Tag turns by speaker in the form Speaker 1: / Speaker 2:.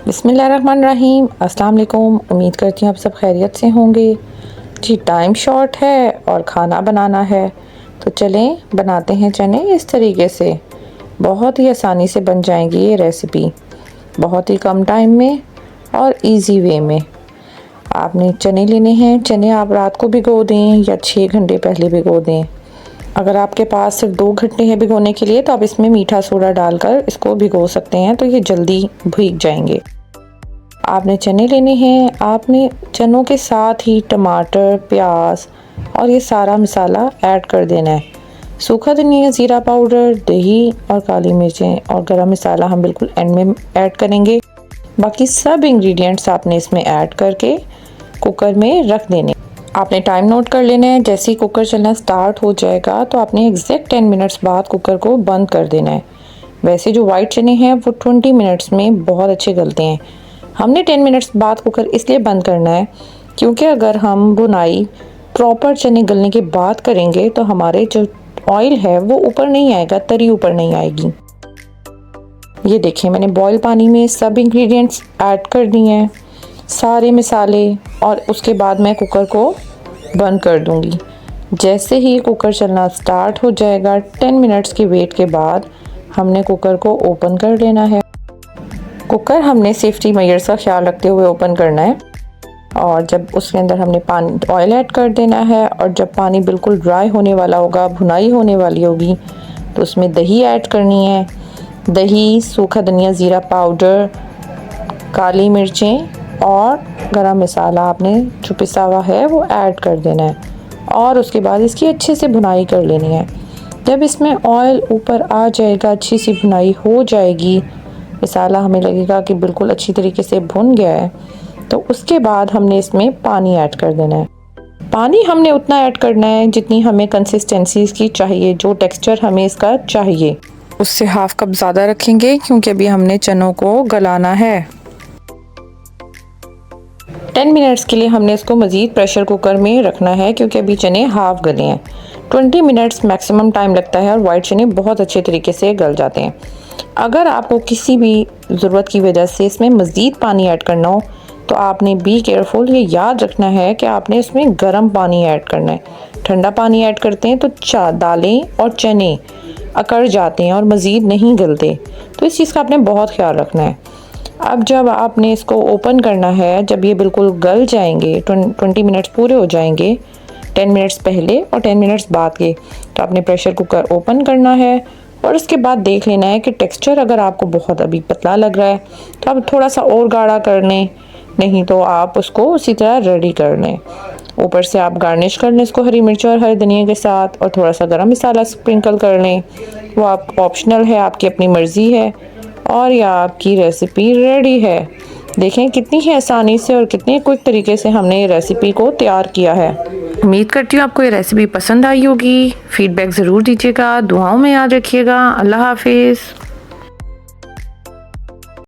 Speaker 1: बिस्मिल्लाहिर्रहमानिर्रहीम। अस्सलाम वालेकुम। उम्मीद करती हूँ आप सब खैरियत से होंगे। जी टाइम शॉर्ट है और खाना बनाना है, तो चलें बनाते हैं चने इस तरीके से। बहुत ही आसानी से बन जाएंगी ये रेसिपी, बहुत ही कम टाइम में और इजी वे में। आपने चने लेने हैं। चने आप रात को भिगो दें या 6 घंटे पहले भिगो दें। अगर आपके पास सिर्फ 2 घंटे हैं भिगोने के लिए, तो आप इसमें मीठा सोडा डालकर इसको भिगो सकते हैं, तो ये जल्दी भीग जाएंगे। आपने चने लेने हैं। आपने चनों के साथ ही टमाटर, प्याज और ये सारा मसाला ऐड कर देना है। सूखा धनिया, ज़ीरा पाउडर, दही और काली मिर्चें और गरम मसाला हम बिल्कुल एंड में ऐड करेंगे। बाकी सब इंग्रेडिएंट्स आपने इसमें ऐड करके कुकर में रख देने। आपने टाइम नोट कर लेना है। जैसे ही कुकर चलना स्टार्ट हो जाएगा तो आपने एग्जैक्ट 10 मिनट्स बाद कुकर को बंद कर देना है। वैसे जो वाइट चने हैं वो 20 मिनट्स में बहुत अच्छे गलते हैं। हमने 10 मिनट्स बाद कुकर इसलिए बंद करना है क्योंकि अगर हम भुनाई प्रॉपर चने गलने के बाद करेंगे तो हमारे जो ऑयल है वो ऊपर नहीं आएगा, तरी ऊपर नहीं आएगी। ये देखिए मैंने बॉयल पानी में सब इंग्रेडिएंट्स ऐड कर दिए हैं, सारे मसाले, और उसके बाद मैं कुकर को बंद कर दूंगी। जैसे ही कुकर चलना स्टार्ट हो जाएगा 10 मिनट्स के वेट के बाद हमने कुकर को ओपन कर लेना है। कुकर हमने सेफ्टी मेजर्स का ख्याल रखते हुए ओपन करना है, और जब उसके अंदर हमने पानी ऑयल ऐड कर देना है, और जब पानी बिल्कुल ड्राई होने वाला होगा, भुनाई होने वाली होगी, तो उसमें दही ऐड करनी है। दही, सूखा धनिया, ज़ीरा पाउडर, काली मिर्चें और गरम मसाला आपने जो पिसा हुआ है वो ऐड कर देना है, और उसके बाद इसकी अच्छे से भुनाई कर लेनी है। जब इसमें ऑयल ऊपर आ जाएगा, अच्छी सी भुनाई हो जाएगी, मसाला हमें लगेगा कि बिल्कुल अच्छी तरीके से भुन गया है, तो उसके बाद हमने इसमें पानी ऐड कर देना है। पानी हमने उतना ऐड करना है जितनी हमें कंसिस्टेंसी इसकी चाहिए, जो टेक्सचर हमें इसका चाहिए। उससे हाफ कप ज़्यादा रखेंगे क्योंकि अभी हमने चनों को गलाना है। 10 मिनट्स के लिए हमने इसको मज़ीद प्रेशर कुकर में रखना है क्योंकि अभी चने हाफ गले हैं। 20 मिनट्स मैक्सिमम टाइम लगता है और वाइट चने बहुत अच्छे तरीके से गल जाते हैं। अगर आपको किसी भी ज़रूरत की वजह से इसमें मज़ीद पानी ऐड करना हो तो आपने बी केयरफुल, ये याद रखना है कि आपने इसमें गर्म पानी ऐड करना है। ठंडा पानी ऐड करते हैं तो दालें और चने अकड़ जाते हैं और मज़ीद नहीं गलते, तो इस चीज़ का आपने बहुत ख्याल रखना है। अब जब आपने इसको ओपन करना है, जब ये बिल्कुल गल जाएंगे, 20 मिनट्स पूरे हो जाएंगे, 10 मिनट्स पहले और 10 मिनट्स बाद के, तो आपने प्रेशर कुकर ओपन करना है और उसके बाद देख लेना है कि टेक्सचर अगर आपको बहुत अभी पतला लग रहा है तो आप थोड़ा सा और गाढ़ा कर लें, नहीं तो आप उसको उसी तरह रेडी कर लें। ऊपर से आप गार्निश कर लें इसको हरी मिर्च और हरी धनिया के साथ, और थोड़ा सा गरम मसाला स्प्रिंकल कर लें। वो आप ऑप्शनल है, आपकी अपनी मर्ज़ी है, और यह आपकी रेसिपी रेडी है। देखें कितनी ही आसानी से और कितने क्विक तरीके से हमने ये रेसिपी को तैयार किया है। उम्मीद करती हूँ आपको ये रेसिपी पसंद आई होगी। फीडबैक ज़रूर दीजिएगा, दुआओं में याद रखिएगा। अल्लाह हाफिज़।